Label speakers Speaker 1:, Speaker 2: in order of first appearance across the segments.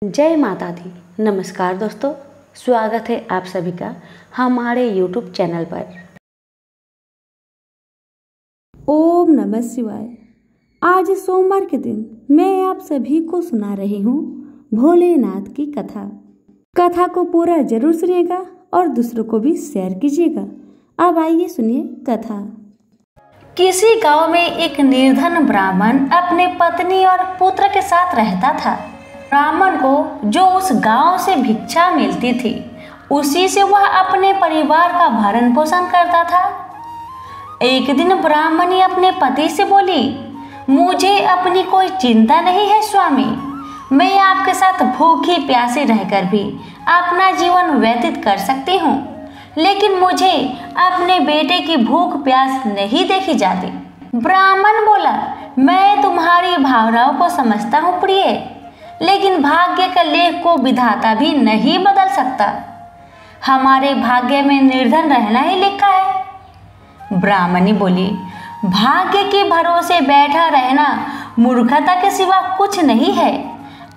Speaker 1: जय माता दी। नमस्कार दोस्तों, स्वागत है आप सभी का हमारे YouTube चैनल पर।
Speaker 2: ओम नमः शिवाय। आज सोमवार के दिन मैं आप सभी को सुना रही हूँ भोलेनाथ की कथा। कथा को पूरा जरूर सुनिएगा और दूसरों को भी शेयर कीजिएगा। अब आइए सुनिए कथा।
Speaker 3: किसी गांव में एक निर्धन ब्राह्मण अपने पत्नी और पुत्र के साथ रहता था। ब्राह्मण को जो उस गांव से भिक्षा मिलती थी उसी से वह अपने परिवार का भरण पोषण करता था। एक दिन ब्राह्मणी अपने पति से बोली, मुझे अपनी कोई चिंता नहीं है स्वामी, मैं आपके साथ भूखी प्यासी रहकर भी अपना जीवन व्यतीत कर सकती हूँ, लेकिन मुझे अपने बेटे की भूख प्यास नहीं देखी जाती। ब्राह्मण बोला, मैं तुम्हारी भावनाओं को समझता हूँ प्रिय, लेकिन भाग्य के लेख को विधाता भी नहीं बदल सकता। हमारे भाग्य में निर्धन रहना ही लिखा है। ब्राह्मणी बोली, भाग्य के भरोसे बैठा रहना मूर्खता के सिवा कुछ नहीं है।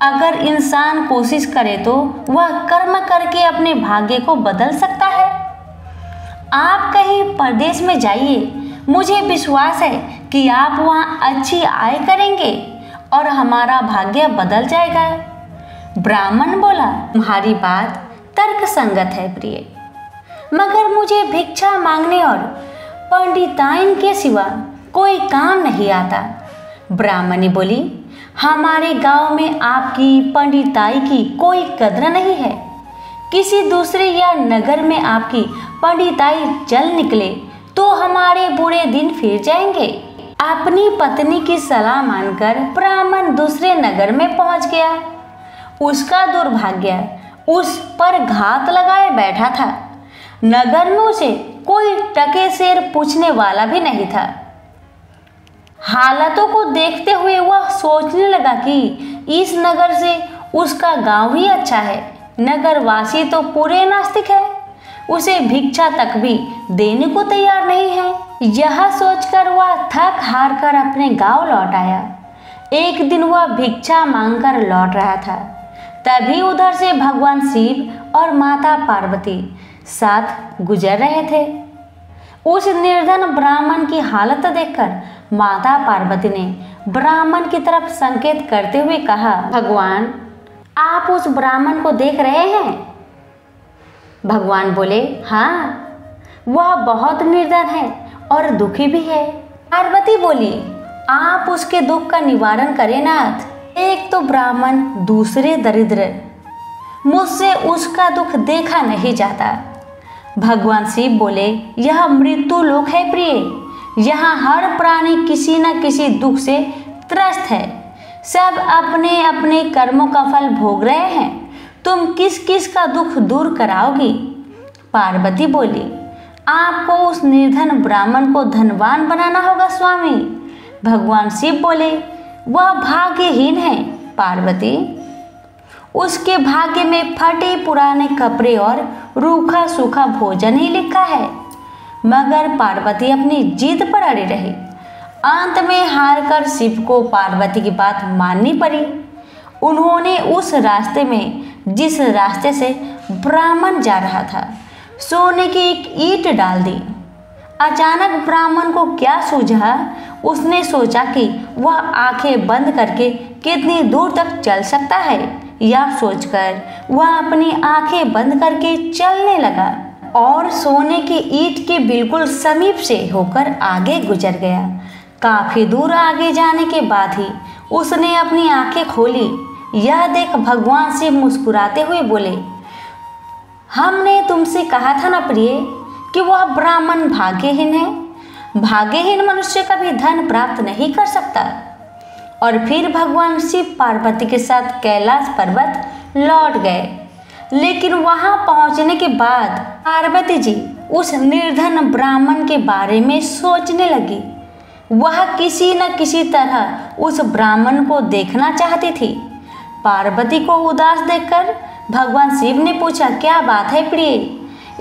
Speaker 3: अगर इंसान कोशिश करे तो वह कर्म करके अपने भाग्य को बदल सकता है। आप कहीं परदेश में जाइए, मुझे विश्वास है कि आप वहाँ अच्छी आय करेंगे और हमारा भाग्य बदल जाएगा। ब्राह्मण बोला, तुम्हारी बात तर्क संगत है प्रिय, मगर मुझे भिक्षा मांगने और पंडिताइन के सिवा कोई काम नहीं आता। ब्राह्मणी बोली, हमारे गांव में आपकी पंडिताई की कोई कद्र नहीं है। किसी दूसरे या नगर में आपकी पंडिताई चल निकले तो हमारे बुरे दिन फिर जाएंगे। अपनी पत्नी की सलाह मानकर ब्राह्मण दूसरे नगर में पहुंच गया। उसका दुर्भाग्य उस पर घात लगाए बैठा था। नगर में उसे कोई टके सेर पूछने वाला भी नहीं था। हालातों को देखते हुए वह सोचने लगा कि इस नगर से उसका गांव ही अच्छा है। नगरवासी तो पूरे नास्तिक है, उसे भिक्षा तक भी देने को तैयार नहीं है। यह सोचकर वह थक हार कर अपने गांव लौट आया। एक दिन वह भिक्षा मांगकर लौट रहा था, तभी उधर से भगवान शिव और माता पार्वती साथ गुजर रहे थे। उस निर्धन ब्राह्मण की हालत देखकर माता पार्वती ने ब्राह्मण की तरफ संकेत करते हुए कहा, भगवान आप उस ब्राह्मण को देख रहे हैं? भगवान बोले, हाँ, वह बहुत निर्धन है और दुखी भी है। पार्वती बोली, आप उसके दुख का निवारण करें नाथ। एक तो ब्राह्मण, दूसरे दरिद्र, मुझसे उसका दुख देखा नहीं जाता। भगवान शिव बोले, यह मृत्यु लोक है प्रिय, यहाँ हर प्राणी किसी न किसी दुख से त्रस्त है। सब अपने अपने कर्मों का फल भोग रहे हैं, तुम किस किस का दुख दूर कराओगी? पार्वती बोली, आपको उस निर्धन ब्राह्मण को धनवान बनाना होगा स्वामी। भगवान शिव बोले, वह भाग्यहीन है पार्वती, उसके भाग्य में फटे पुराने कपड़े और रूखा सूखा भोजन ही लिखा है। मगर पार्वती अपनी जिद पर अड़ी रही। अंत में हार कर शिव को पार्वती की बात माननी पड़ी। उन्होंने उस रास्ते में, जिस रास्ते से ब्राह्मण जा रहा था, सोने की एक ईंट डाल दी। अचानक ब्राह्मण को क्या सूझा, उसने सोचा कि वह आंखें बंद करके कितनी दूर तक चल सकता है। यह सोचकर वह अपनी आंखें बंद करके चलने लगा और सोने की ईंट के बिल्कुल समीप से होकर आगे गुजर गया। काफी दूर आगे जाने के बाद ही उसने अपनी आंखें खोली। यह देख भगवान शिव मुस्कुराते हुए बोले, हमने तुमसे कहा था ना प्रिय कि वह ब्राह्मण भाग्यहीन है। भाग्यहीन मनुष्य कभी धन प्राप्त नहीं कर सकता। और फिर भगवान शिव पार्वती के साथ कैलाश पर्वत लौट गए। लेकिन वहां पहुंचने के बाद पार्वती जी उस निर्धन ब्राह्मण के बारे में सोचने लगी। वह किसी न किसी तरह उस ब्राह्मण को देखना चाहती थी। पार्वती को उदास देखकर भगवान शिव ने पूछा, क्या बात है प्रिय,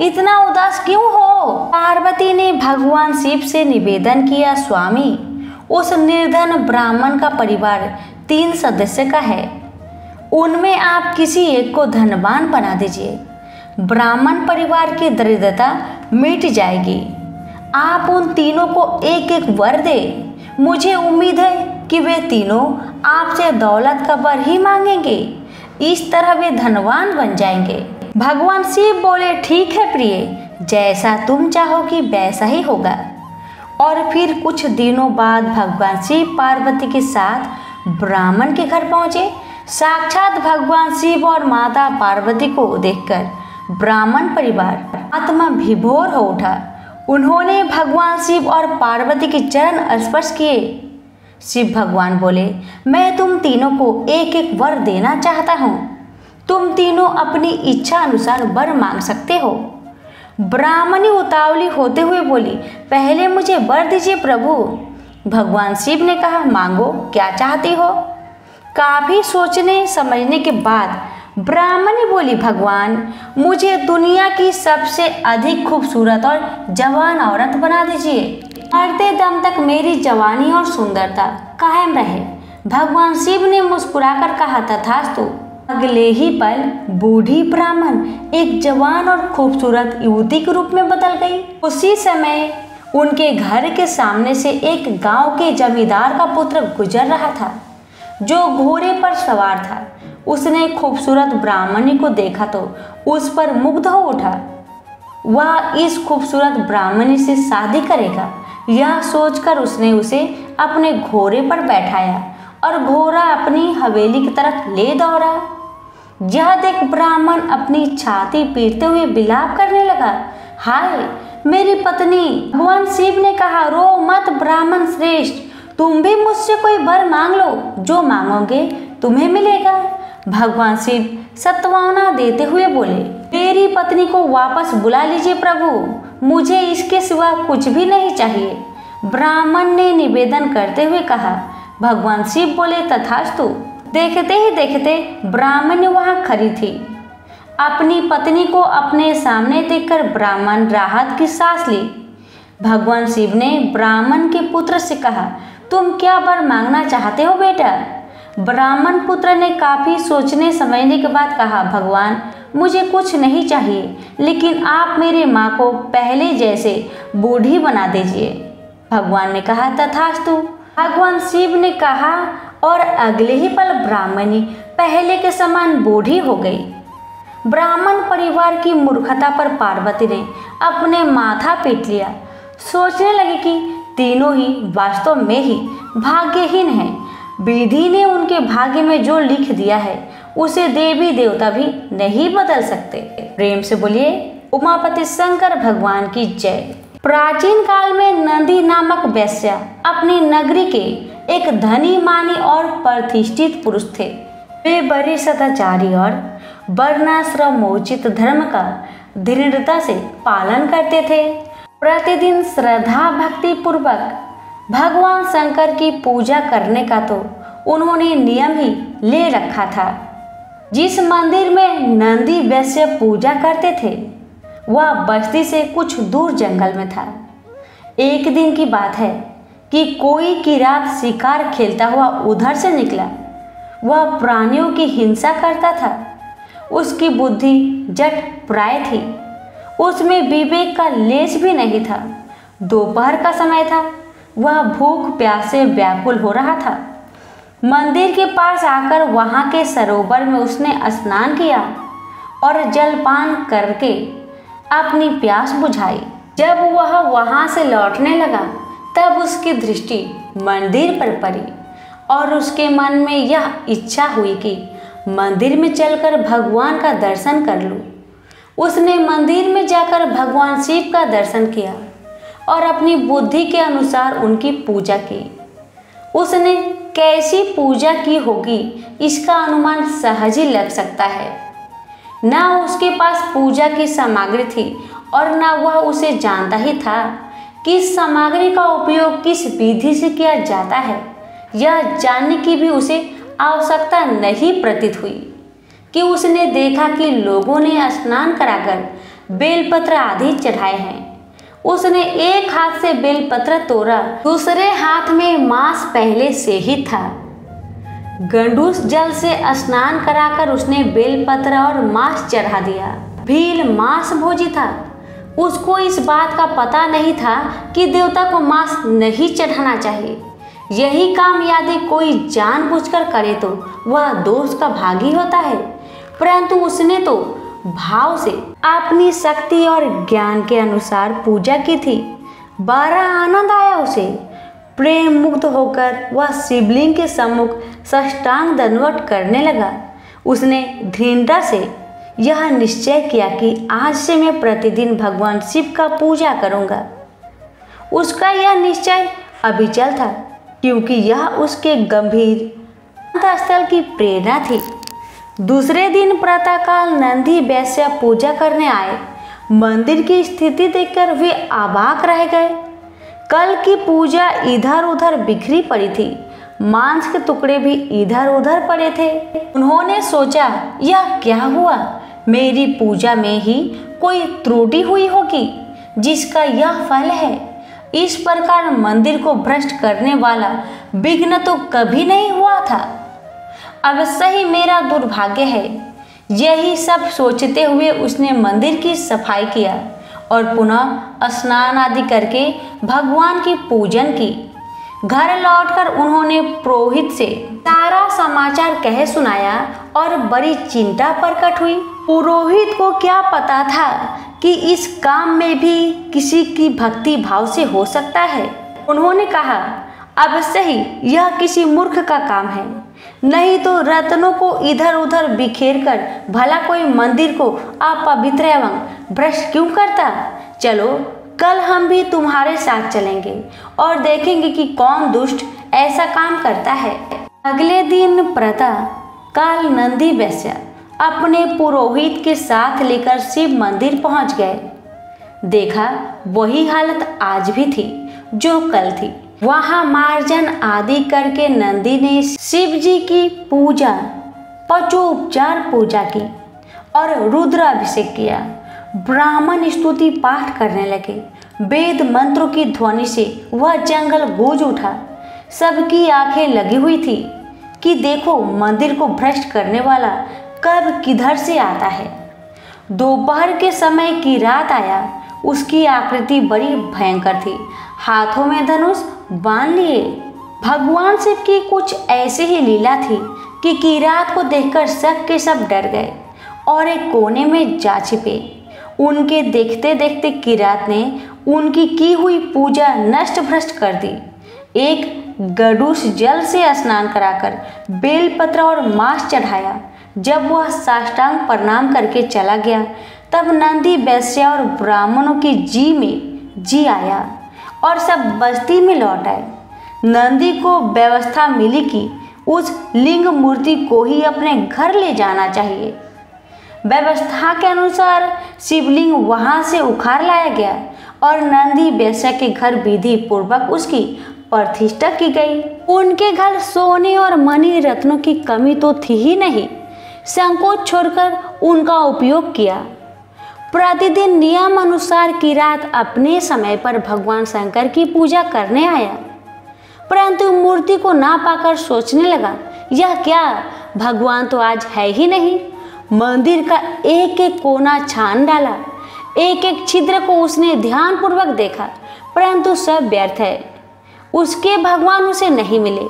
Speaker 3: इतना उदास क्यों हो? पार्वती ने भगवान शिव से निवेदन किया, स्वामी उस निर्धन ब्राह्मण का परिवार 3 सदस्य का है। उनमें आप किसी एक को धनवान बना दीजिए। ब्राह्मण परिवार की दरिद्रता मिट जाएगी। आप उन तीनों को एक एक वर दे। मुझे उम्मीद है कि वे तीनों आपसे दौलत का वर ही मांगेंगे। इस तरह वे धनवान बन जाएंगे। भगवान शिव बोले, ठीक है प्रिय, जैसा तुम चाहोगी वैसा ही होगा। और फिर कुछ दिनों बाद भगवान शिव पार्वती के साथ ब्राह्मण के घर पहुँचे। साक्षात भगवान शिव और माता पार्वती को देखकर ब्राह्मण परिवार आत्मा विभोर हो उठा। उन्होंने भगवान शिव और पार्वती के चरण स्पर्श किए। शिव भगवान बोले, मैं तुम तीनों को एक एक वर देना चाहता हूँ। तुम तीनों अपनी इच्छा अनुसार वर मांग सकते हो। ब्राह्मणी उतावली होते हुए बोली, पहले मुझे वर दीजिए प्रभु। भगवान शिव ने कहा, मांगो, क्या चाहती हो। काफी सोचने समझने के बाद ब्राह्मणी बोली, भगवान मुझे दुनिया की सबसे अधिक खूबसूरत और जवान औरत बना दीजिए। मरते दम तक मेरी जवानी और सुंदरता कायम रहे। भगवान शिव ने मुस्कुराकर कहा, तथास्तु। अगले ही पल बूढ़ी ब्राह्मण एक जवान और खूबसूरत युवती के रूप में बदल गई। उसी समय उनके घर के सामने से एक गांव के जमींदार का पुत्र गुजर रहा था, जो घोड़े पर सवार था। उसने खूबसूरत ब्राह्मणी को देखा तो उस पर मुग्ध हो उठा। वह इस खूबसूरत ब्राह्मणी से शादी करेगा, यह सोचकर उसने उसे अपने घोड़े पर बैठाया और घोड़ा अपनी हवेली की तरफ ले दौड़ा। यह देख ब्राह्मण अपनी छाती पीटते हुए विलाप करने लगा, हाय मेरी पत्नी। भगवान शिव ने कहा, रो मत ब्राह्मण श्रेष्ठ, तुम भी मुझसे कोई वर मांग लो, जो मांगोगे तुम्हें मिलेगा। भगवान शिव सत्वाना देते हुए बोले, मेरी पत्नी को वापस बुला लीजिए प्रभु, मुझे इसके सिवा कुछ भी नहीं चाहिए। ब्राह्मण ने निवेदन करते हुए कहा। भगवान शिव बोले, तथास्तु। देखते ही देखते ब्राह्मण वहां खड़ी थी। अपनी पत्नी को अपने सामने देखकर ब्राह्मण राहत की सांस ली। भगवान शिव ने ब्राह्मण के पुत्र से कहा, तुम क्या वर मांगना चाहते हो बेटा। ब्राह्मण पुत्र ने काफी सोचने समझने के बाद कहा, भगवान मुझे कुछ नहीं चाहिए, लेकिन आप मेरे माँ को पहले जैसे बूढ़ी बना दीजिए। भगवान ने कहा, तथास्तु। भगवान शिव ने कहा और अगले ही पल ब्राह्मणी पहले के समान बूढ़ी हो गई। ब्राह्मण परिवार की मूर्खता पर पार्वती ने अपने माथा पीट लिया। सोचने लगी कि तीनों ही वास्तव में ही भाग्यहीन हैं। विधि ने उनके भाग्य में जो लिख दिया है उसे देवी देवता भी नहीं बदल सकते। प्रेम से बोलिए उमापति शंकर भगवान की जय। प्राचीन काल में नंदी नामक वैश्य अपनी नगरी के एक धनी मानी और प्रतिष्ठित पुरुष थे। वे बड़े सदाचारी और वर्णाश्रमोचित धर्म का दृढ़ता से पालन करते थे। प्रतिदिन श्रद्धा भक्ति पूर्वक भगवान शंकर की पूजा करने का तो उन्होंने नियम ही ले रखा था। जिस मंदिर में नंदी वैश्य पूजा करते थे वह बस्ती से कुछ दूर जंगल में था। एक दिन की बात है कि कोई की रात शिकार खेलता हुआ उधर से निकला। वह प्राणियों की हिंसा करता था। उसकी बुद्धि जट प्राय थी। उसमें विवेक का लेश भी नहीं था। दोपहर का समय था। वह भूख प्यास से व्याकुल हो रहा था। मंदिर के पास आकर वहां के सरोवर में उसने स्नान किया और जलपान करके अपनी प्यास बुझाई। जब वह वहां से लौटने लगा तब उसकी दृष्टि मंदिर पर पड़ी और उसके मन में यह इच्छा हुई कि मंदिर में चलकर भगवान का दर्शन कर लूं। उसने मंदिर में जाकर भगवान शिव का दर्शन किया और अपनी बुद्धि के अनुसार उनकी पूजा की। उसने कैसी पूजा की होगी इसका अनुमान सहज ही लग सकता है। न उसके पास पूजा की सामग्री थी और न वह उसे जानता ही था कि इस सामग्री का उपयोग किस विधि से किया जाता है। यह जानने की भी उसे आवश्यकता नहीं प्रतीत हुई कि उसने देखा कि लोगों ने स्नान कराकर बेलपत्र आदि चढ़ाए हैं। उसने एक हाथ से बेलपत्र तोड़ा, दूसरे हाथ में मांस पहले से ही था। गंडूस जल से स्नान कराकर उसने बेलपत्र और मांस चढ़ा दिया। भील मांस भोजी था। उसको इस बात का पता नहीं था कि देवता को मांस नहीं चढ़ाना चाहिए। यही काम यदि कोई जानबूझकर करे तो वह दोष का भागी होता है, परंतु उसने तो भाव से अपनी शक्ति और ज्ञान के अनुसार पूजा की थी। बड़ा आनंद आया उसे। प्रेम मुक्त होकर वह शिवलिंग के सम्मुख साष्टांग दंडवत करने लगा। उसने दृढ़ता से यह निश्चय किया कि आज से मैं प्रतिदिन भगवान शिव का पूजा करूंगा। उसका यह निश्चय अविचल था, क्योंकि यह उसके गंभीर स्थल की प्रेरणा थी। दूसरे दिन प्रातःकाल नंदी वैश्य पूजा करने आए। मंदिर की स्थिति देखकर वे अवाक रह गए। कल की पूजा इधर उधर बिखरी पड़ी थी। मांस के टुकड़े भी इधर उधर पड़े थे। उन्होंने सोचा, यह क्या हुआ? मेरी पूजा में ही कोई त्रुटि हुई होगी जिसका यह फल है। इस प्रकार मंदिर को भ्रष्ट करने वाला विघ्न तो कभी नहीं हुआ था। अवश्य ही मेरा दुर्भाग्य है। यही सब सोचते हुए उसने मंदिर की सफाई किया और पुनः स्नान आदि करके भगवान की पूजन की। घर लौटकर उन्होंने पुरोहित से सारा समाचार कह सुनाया और बड़ी चिंता प्रकट हुई। पुरोहित को क्या पता था कि इस काम में भी किसी की भक्ति भाव से हो सकता है। उन्होंने कहा, अवश्य ही यह किसी मूर्ख का काम है, नहीं तो रत्नों को इधर उधर बिखेर कर भला कोई मंदिर को अपवित्र एवं भ्रष्ट क्यों करता। चलो कल हम भी तुम्हारे साथ चलेंगे और देखेंगे कि कौन दुष्ट ऐसा काम करता है। अगले दिन प्रातः काल नंदी वैश्य अपने पुरोहित के साथ लेकर शिव मंदिर पहुंच गए। देखा वही हालत आज भी थी जो कल थी। वहां मार्जन आदि करके नंदी ने शिव जी की पूजा, पचोपचार पूजा की और रुद्राभिषेक किया। ब्राह्मण स्तुति पाठ करने लगे। वेद मंत्रों की ध्वनि से वह जंगल गूंज उठा। सबकी आंखें लगी हुई थी कि देखो मंदिर को भ्रष्ट करने वाला कब किधर से आता है। दोपहर के समय की रात आया। उसकी आकृति बड़ी भयंकर थी। हाथों में धनुष बांध लिए। भगवान शिव की कुछ ऐसी ही लीला थी कि किरात को देखकर सब के सब डर गए और एक कोने में जा छिपे। उनके देखते देखते किरात ने उनकी की हुई पूजा नष्ट भ्रष्ट कर दी। एक गडूस जल से स्नान कराकर बेलपत्र और मांस चढ़ाया। जब वह साष्टांग प्रणाम करके चला गया तब नंदी वैश्य और ब्राह्मणों की जी में जी आया और सब बस्ती में लौट आए। नंदी को व्यवस्था मिली कि उस लिंग मूर्ति को ही अपने घर ले जाना चाहिए। व्यवस्था के अनुसार शिवलिंग वहां से उखाड़ लाया गया और नंदी वैश्य के घर विधि पूर्वक उसकी प्रतिष्ठा की गई। उनके घर सोने और मणि रत्नों की कमी तो थी ही नहीं। संकोच छोड़कर उनका उपयोग किया। प्रतिदिन नियम अनुसार किरात अपने समय पर भगवान शंकर की पूजा करने आया, परंतु मूर्ति को ना पाकर सोचने लगा, यह क्या, भगवान तो आज है ही नहीं। मंदिर का एक एक कोना छान डाला। एक एक छिद्र को उसने ध्यानपूर्वक देखा, परंतु सब व्यर्थ है। उसके भगवान उसे नहीं मिले।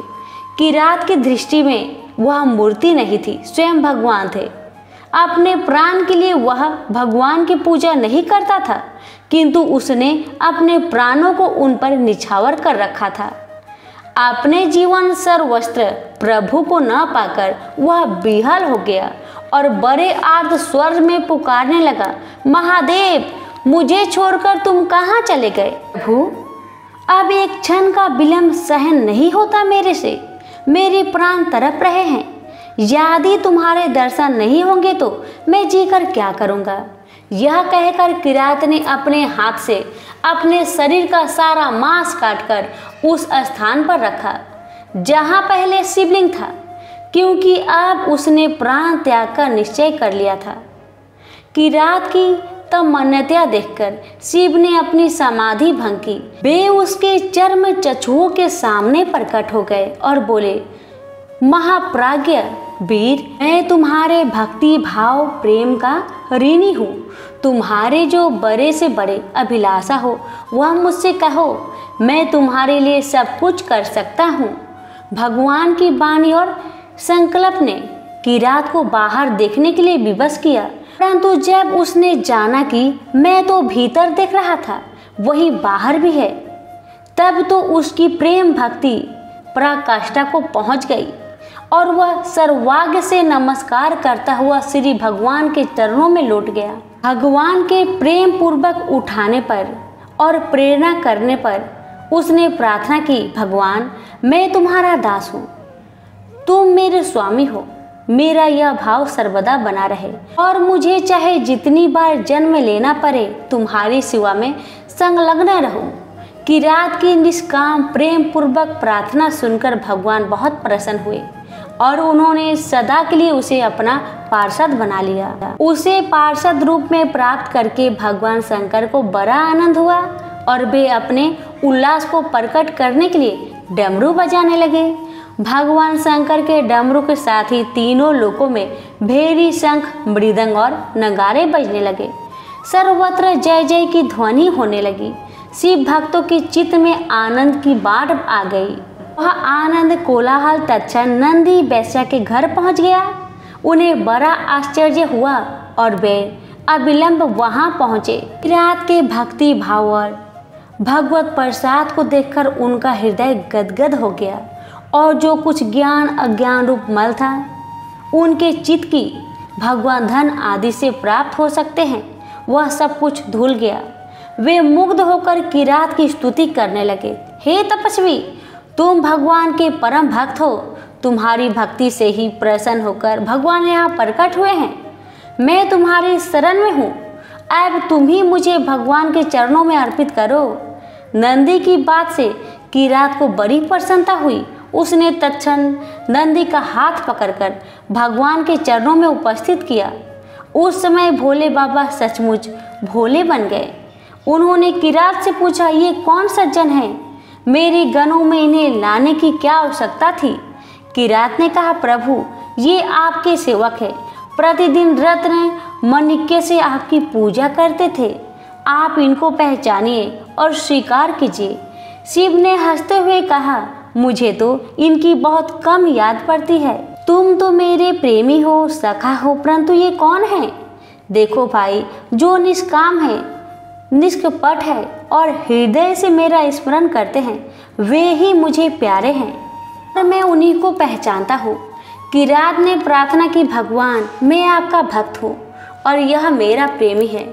Speaker 3: किरात की दृष्टि में वह मूर्ति नहीं थी, स्वयं भगवान थे। अपने प्राण के लिए वह भगवान की पूजा नहीं करता था, किंतु उसने अपने प्राणों को उन पर निछावर कर रखा था। अपने जीवन सर्वस्त्र प्रभु को न पाकर वह विहल हो गया और बड़े आर्त स्वर में पुकारने लगा, महादेव, मुझे छोड़कर तुम कहाँ चले गए? प्रभु, अब एक क्षण का विलंब सहन नहीं होता मेरे से। मेरे प्राण तड़प रहे हैं। यदि तुम्हारे दर्शन नहीं होंगे तो मैं जीकर क्या करूँगा? यह कहकर किरात ने अपने हाथ से अपने शरीर का सारा मांस काटकर उस स्थान पर रखा जहाँ पहले शिवलिंग था, क्योंकि अब उसने प्राण त्याग का निश्चय कर लिया था। किरात की तमन्नता देखकर शिव ने अपनी समाधि भंग की। वे उसके चर्म चक्षुओं के सामने प्रकट हो गए और बोले,
Speaker 1: महाप्राज्ञ वीर, मैं तुम्हारे भक्ति भाव प्रेम का ऋणी हूँ। तुम्हारे जो बड़े से बड़े अभिलाषा हो वह मुझसे कहो, मैं तुम्हारे लिए सब कुछ कर सकता हूँ। भगवान की वाणी और संकल्प ने किरात को बाहर देखने के लिए विवश किया, परंतु जब उसने जाना कि मैं तो भीतर देख रहा था, वही बाहर भी है, तब तो उसकी प्रेम भक्ति पराकाष्ठा को पहुंच गई और वह सर्वाग्र से नमस्कार करता हुआ श्री भगवान के चरणों में लौट गया। भगवान के प्रेम पूर्वक उठाने पर और प्रेरणा करने पर उसने प्रार्थना की, भगवान मैं तुम्हारा दास हूँ, तुम मेरे स्वामी हो, मेरा यह भाव सर्वदा बना रहे और मुझे चाहे जितनी बार जन्म लेना पड़े तुम्हारी सेवा में संलग्न रहूं। किरात की निष्काम प्रेम पूर्वक प्रार्थना सुनकर भगवान बहुत प्रसन्न हुए और उन्होंने सदा के लिए उसे अपना पार्षद बना लिया। उसे पार्षद रूप में प्राप्त करके भगवान शंकर को बड़ा आनंद हुआ और वे अपने उल्लास को प्रकट करने के लिए डमरू बजाने लगे। भगवान शंकर के डमरू के साथ ही तीनों लोकों में भेरी, शंख, मृदंग और नगारे बजने लगे। सर्वत्र जय जय की ध्वनि होने लगी। शिव भक्तों के चित्त में आनंद की बाढ़ आ गई। वह आनंद कोलाहल तत्क्षण नंदी वैश्या के घर पहुंच गया। उन्हें बड़ा आश्चर्य हुआ और वे अविलंब वहां पहुंचे। किरात के भक्ति भाव और भगवत प्रसाद को देखकर उनका हृदय गदगद हो गया और जो कुछ ज्ञान अज्ञान रूप मल था उनके चित्त की भगवान धन आदि से प्राप्त हो सकते हैं, वह सब कुछ धुल गया। वे मुग्ध होकर किरात की स्तुति करने लगे। हे तपस्वी, तुम भगवान के परम भक्त हो, तुम्हारी भक्ति से ही प्रसन्न होकर भगवान यहाँ प्रकट हुए हैं। मैं तुम्हारी शरण में हूँ, अब तुम ही मुझे भगवान के चरणों में अर्पित करो। नंदी की बात से किरात को बड़ी प्रसन्नता हुई। उसने तत्क्षण नंदी का हाथ पकड़कर भगवान के चरणों में उपस्थित किया। उस समय भोले बाबा सचमुच भोले बन गए। उन्होंने किरात से पूछा, ये कौन सज्जन है? मेरे गनों में इन्हें लाने की क्या आवश्यकता थी? किरात ने कहा, प्रभु ये आपके सेवक है, प्रतिदिन रत्न माणिक्य से आपकी पूजा करते थे, आप इनको पहचानिए और स्वीकार कीजिए। शिव ने हंसते हुए कहा, मुझे तो इनकी बहुत कम याद पड़ती है। तुम तो मेरे प्रेमी हो, सखा हो, परंतु ये कौन है? देखो भाई, जो निष्काम है, निष्कपट है और हृदय से मेरा स्मरण करते हैं, वे ही मुझे प्यारे हैं और मैं उन्हीं को पहचानता हूँ। किरात ने प्रार्थना की, भगवान मैं आपका भक्त हूँ और यह मेरा प्रेमी है।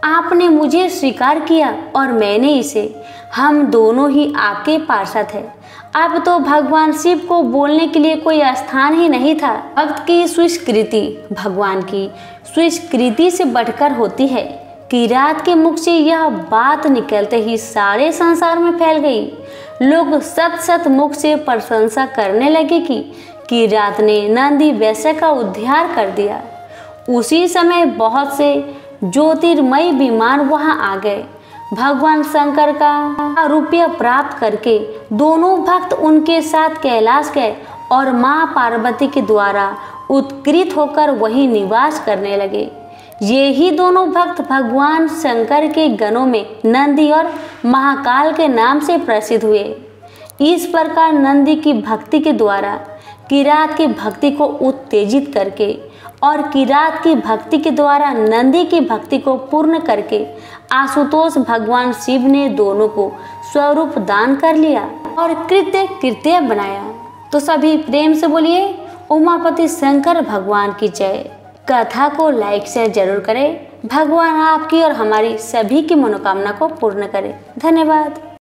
Speaker 1: आपने मुझे स्वीकार किया और मैंने इसे, हम दोनों ही आपके पार्षद हैं। अब तो भगवान शिव को बोलने के लिए कोई स्थान ही नहीं था। भक्त की स्वीकृति भगवान की स्वीकृति से बढ़कर होती है। किरात के मुख से यह बात निकलते ही सारे संसार में फैल गई। लोग सत सत मुख से प्रशंसा करने लगे कि किरात ने नंदी वैश्य का उद्धार कर दिया। उसी समय बहुत से ज्योतिर्मय विमान वहां आ गए। भगवान शंकर का रुपया प्राप्त करके दोनों भक्त उनके साथ कैलाश गए और मां पार्वती के द्वारा उत्कृत होकर वहीं निवास करने लगे। ये ही दोनों भक्त भगवान शंकर के गणों में नंदी और महाकाल के नाम से प्रसिद्ध हुए। इस प्रकार नंदी की भक्ति के द्वारा किरात की भक्ति को उत्तेजित करके और किरात की भक्ति के द्वारा नंदी की भक्ति को पूर्ण करके आशुतोष भगवान शिव ने दोनों को स्वरूप दान कर लिया और कृत्य बनाया। तो सभी प्रेम से बोलिए उमापति शंकर भगवान की जय। कथा को लाइक शेयर जरूर करें। भगवान आपकी और हमारी सभी की मनोकामना को पूर्ण करें। धन्यवाद।